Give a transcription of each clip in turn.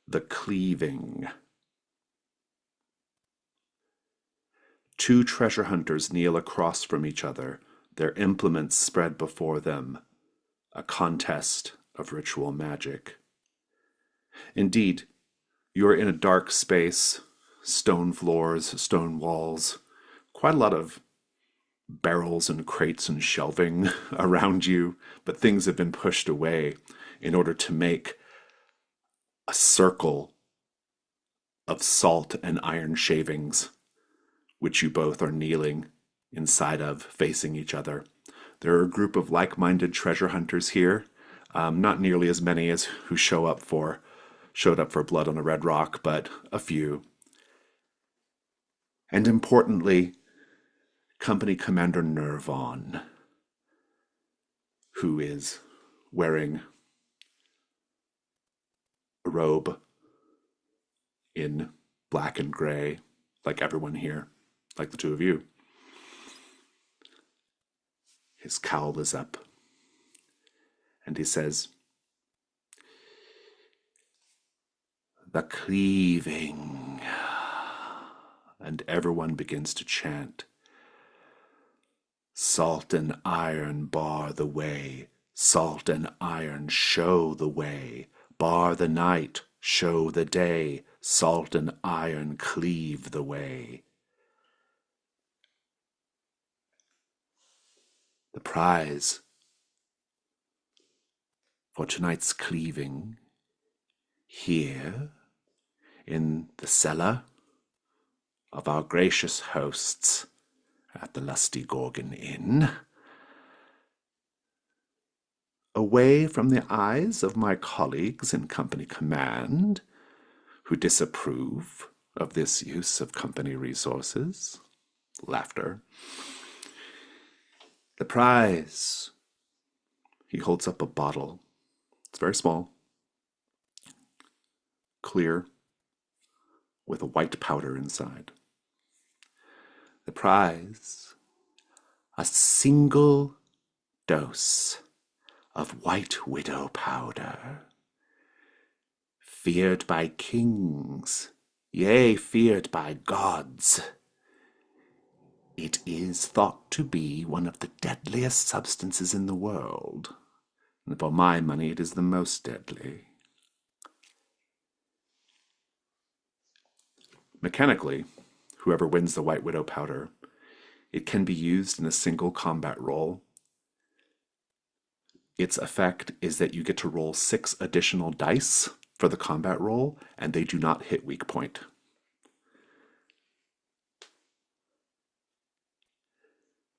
the cleaving. Two treasure hunters kneel across from each other, their implements spread before them, a contest of ritual magic. Indeed, you are in a dark space, stone floors, stone walls, quite a lot of barrels and crates and shelving around you, but things have been pushed away in order to make a circle of salt and iron shavings, which you both are kneeling inside of, facing each other. There are a group of like-minded treasure hunters here, not nearly as many as who showed up for Blood on a Red Rock, but a few. And importantly, Company Commander Nervon, who is wearing a robe in black and gray, like everyone here, like the two of you. His cowl is up, and he says, "The cleaving." And everyone begins to chant, "Salt and iron bar the way, salt and iron show the way, bar the night, show the day, salt and iron cleave the way." The prize for tonight's cleaving here in the cellar of our gracious hosts at the Lusty Gorgon Inn, away from the eyes of my colleagues in company command, who disapprove of this use of company resources. Laughter. The prize. He holds up a bottle. It's very small, clear, with a white powder inside. The prize, a single dose of white widow powder, feared by kings, yea, feared by gods. It is thought to be one of the deadliest substances in the world, and for my money it is the most deadly. Mechanically, whoever wins the White Widow powder, it can be used in a single combat roll. Its effect is that you get to roll 6 additional dice for the combat roll, and they do not hit weak point.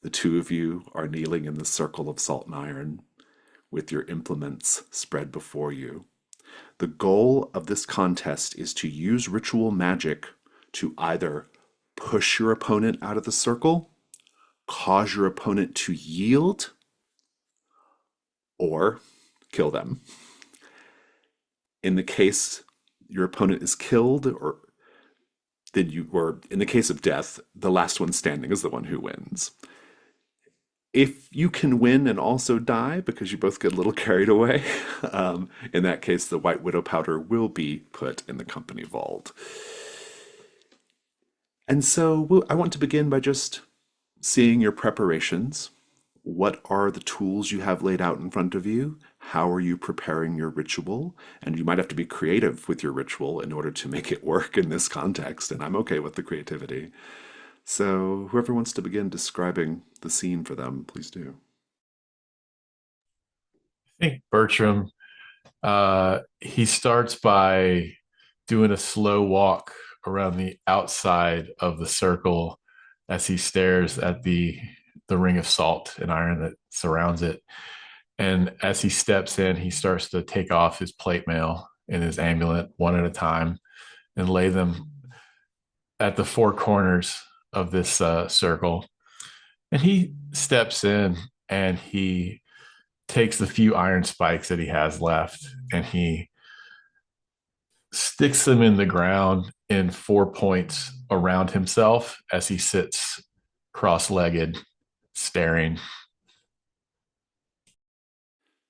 The two of you are kneeling in the circle of salt and iron with your implements spread before you. The goal of this contest is to use ritual magic to either push your opponent out of the circle, cause your opponent to yield, or kill them. In the case your opponent is killed, or in the case of death, the last one standing is the one who wins. If you can win and also die because you both get a little carried away, in that case, the White Widow powder will be put in the company vault. And so I want to begin by just seeing your preparations. What are the tools you have laid out in front of you? How are you preparing your ritual? And you might have to be creative with your ritual in order to make it work in this context, and I'm okay with the creativity. So whoever wants to begin describing the scene for them, please do. I think Bertram, he starts by doing a slow walk around the outside of the circle as he stares at the ring of salt and iron that surrounds it. And as he steps in, he starts to take off his plate mail and his amulet one at a time and lay them at the four corners of this circle. And he steps in and he takes the few iron spikes that he has left and he sticks them in the ground in 4 points around himself as he sits cross-legged, staring.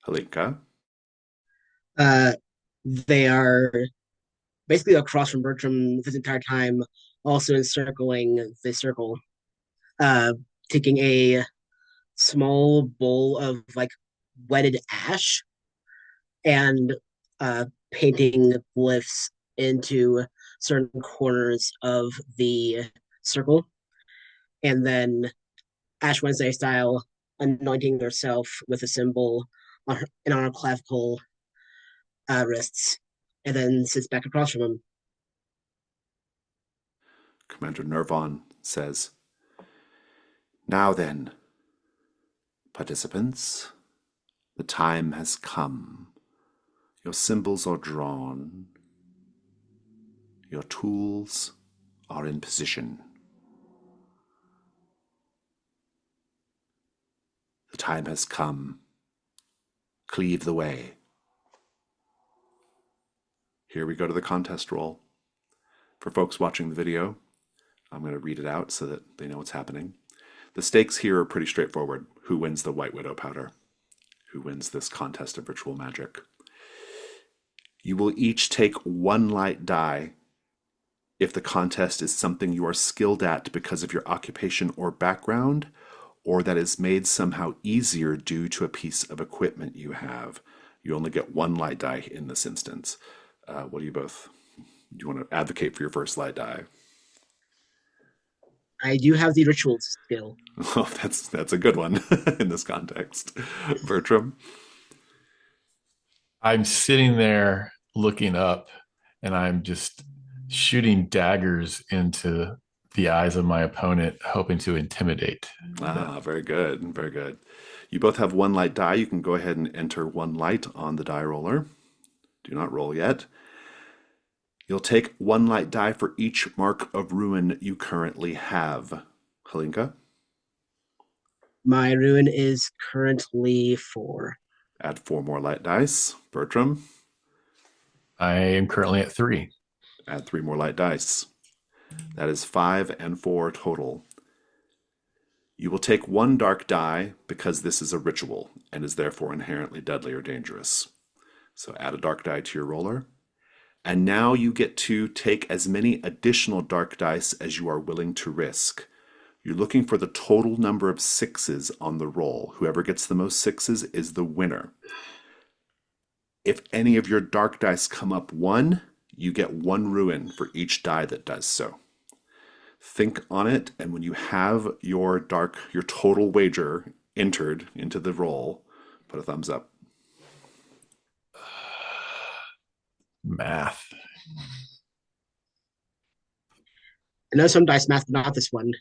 Halika. Uh, they are basically across from Bertram this entire time, also encircling the circle, uh, taking a small bowl of like wetted ash and uh, painting glyphs into certain corners of the circle, and then Ash Wednesday style, anointing herself with a symbol on her, and on her clavicle wrists, and then sits back across from him. Commander Nervon says, "Now then, participants, the time has come. Your symbols are drawn. Your tools are in position. The time has come. Cleave the way." Here we go to the contest roll. For folks watching the video, I'm going to read it out so that they know what's happening. The stakes here are pretty straightforward. Who wins the White Widow powder? Who wins this contest of ritual magic? You will each take one light die if the contest is something you are skilled at because of your occupation or background, or that is made somehow easier due to a piece of equipment you have. You only get one light die in this instance. What do you both? Do you want to advocate for your first light die? I do have the rituals skill. Oh, that's a good one in this context. Bertram? I'm sitting there looking up and I'm just shooting daggers into the eyes of my opponent, hoping to intimidate them. Ah, very good. Very good. You both have one light die. You can go ahead and enter one light on the die roller. Do not roll yet. You'll take one light die for each mark of ruin you currently have. Halinka, My ruin is currently 4. add 4 more light dice. Bertram, I am currently at 3. add 3 more light dice. That is 5 and 4 total. You will take one dark die because this is a ritual and is therefore inherently deadly or dangerous. So add a dark die to your roller. And now you get to take as many additional dark dice as you are willing to risk. You're looking for the total number of 6s on the roll. Whoever gets the most 6s is the winner. If any of your dark dice come up 1, you get 1 ruin for each die that does so. Think on it, and when you have your total wager entered into the roll, put a thumbs up. Math. I know some dice math, but not this one.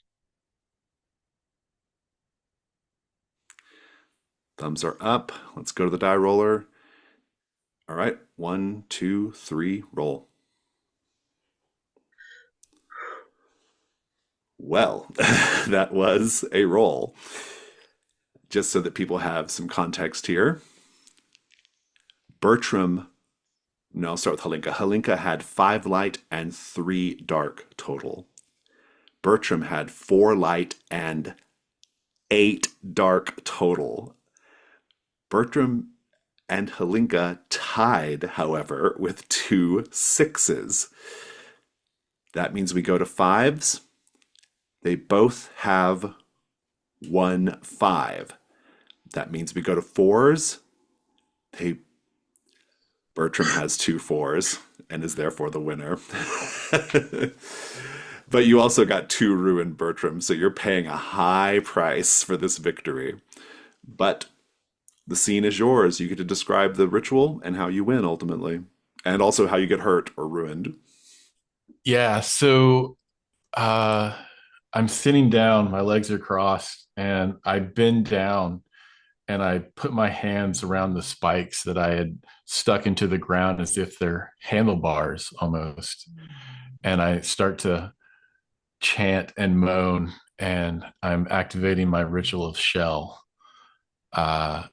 Thumbs are up. Let's go to the die roller. All right, 1, 2, 3, roll. Well, that was a roll. Just so that people have some context here. Bertram, no, I'll start with Halinka. Halinka had 5 light and 3 dark total. Bertram had 4 light and 8 dark total. Bertram and Halinka tied, however, with 2 6s. That means we go to 5s. They both have 1 5. That means we go to 4s. Bertram has 2 4s and is therefore the winner. But you also got 2 ruined, Bertram, so you're paying a high price for this victory. But the scene is yours. You get to describe the ritual and how you win ultimately, and also how you get hurt or ruined. Yeah, so uh I'm sitting down, my legs are crossed, and I bend down and I put my hands around the spikes that I had stuck into the ground as if they're handlebars almost. And I start to chant and moan, and I'm activating my ritual of shell. Uh,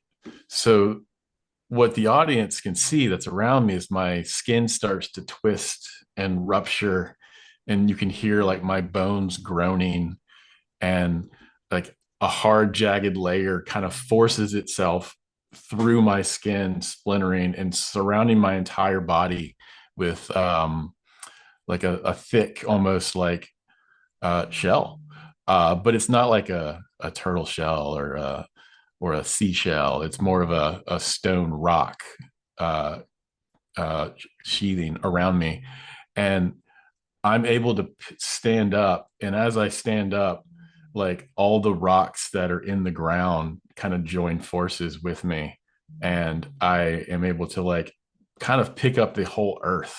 so, what the audience can see that's around me is my skin starts to twist and rupture, and you can hear like my bones groaning, and like a hard, jagged layer kind of forces itself through my skin, splintering and surrounding my entire body with like a thick, almost like shell. But it's not like a turtle shell or a seashell. It's more of a stone rock uh, sheathing around me. And I'm able to stand up. And as I stand up, like all the rocks that are in the ground kind of join forces with me. And I am able to like kind of pick up the whole earth.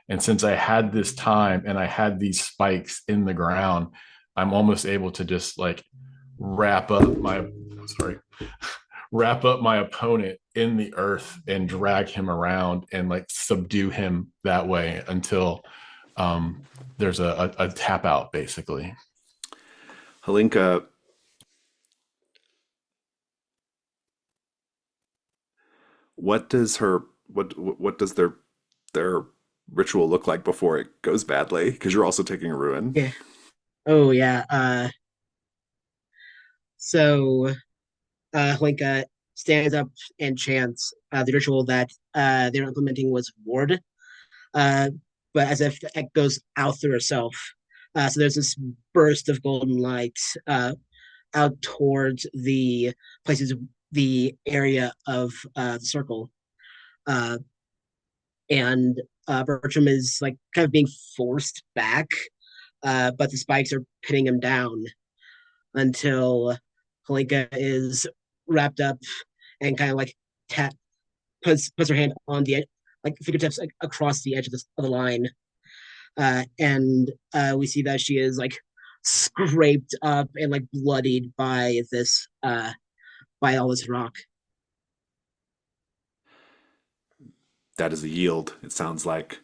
And since I had this time and I had these spikes in the ground, I'm almost able to just like wrap up my, sorry, wrap up my opponent in the earth and drag him around and like subdue him that way until um, there's a tap out basically. Halinka, what does her what does their ritual look like before it goes badly? Because you're also taking a ruin. Yeah. Oh yeah. So Hlinka stands up and chants the ritual that they're implementing was ward, uh, but as if it goes out through herself. So there's this burst of golden light out towards the places, the area of the circle, uh, and Bertram is like kind of being forced back, but the spikes are pinning him down until Kalinka is wrapped up and kind of like tap puts her hand on the edge, like fingertips like, across the edge of the line, and we see that she is like scraped up and like bloodied by this by all this rock. That is a yield, it sounds like.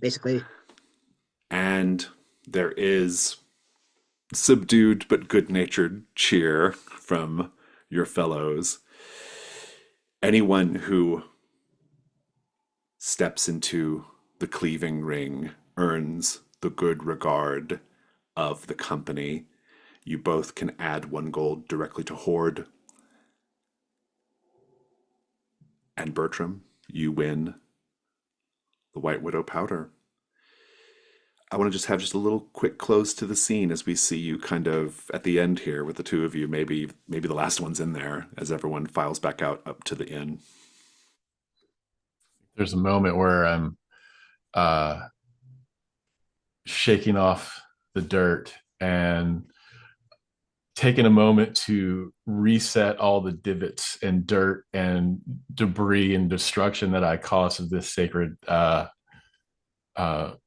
Basically, And there is subdued but good natured cheer from your fellows. Anyone who steps into the cleaving ring earns the good regard of the company. You both can add 1 gold directly to Hoard. And Bertram, you win the White Widow powder. I want to just have just a little quick close to the scene as we see you kind of at the end here with the two of you. Maybe the last one's in there as everyone files back out up to the inn. There's a moment where I'm uh, shaking off the dirt and taking a moment to reset all the divots and dirt and debris and destruction that I caused of this sacred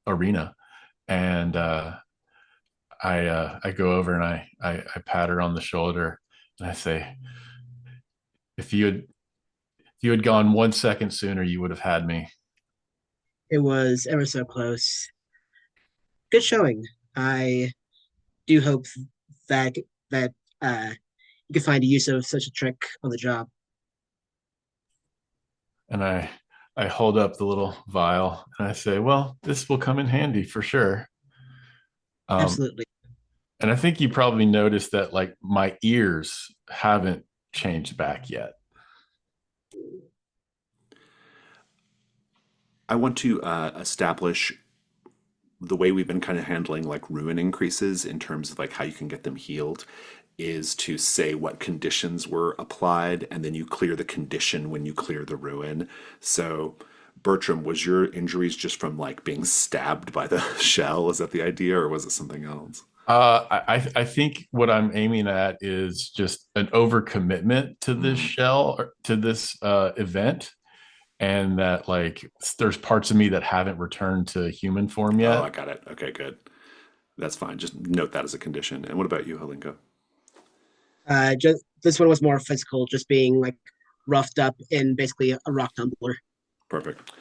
arena. And I go over and I pat her on the shoulder and I say, if you had gone 1 second sooner, you would have had me. it was ever so close. Good showing. I do hope that that you can find a use of such a trick on the job. And I hold up the little vial and I say, well, this will come in handy for sure. Um, Absolutely. and I think you probably noticed that like my ears haven't changed back yet. I want to establish the way we've been kind of handling like ruin increases in terms of like how you can get them healed is to say what conditions were applied and then you clear the condition when you clear the ruin. So Bertram, was your injuries just from like being stabbed by the shell? Is that the idea or was it something else? I think what I'm aiming at is just an overcommitment to this Mm. shell or to this event, and that like there's parts of me that haven't returned to human form Oh, yet. I got it. Okay, good. That's fine. Just note that as a condition. And what about you, Halinka? Just this one was more physical, just being like roughed up in basically a rock tumbler. Perfect.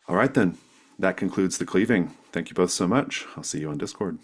All right, then. That concludes the cleaving. Thank you both so much. I'll see you on Discord.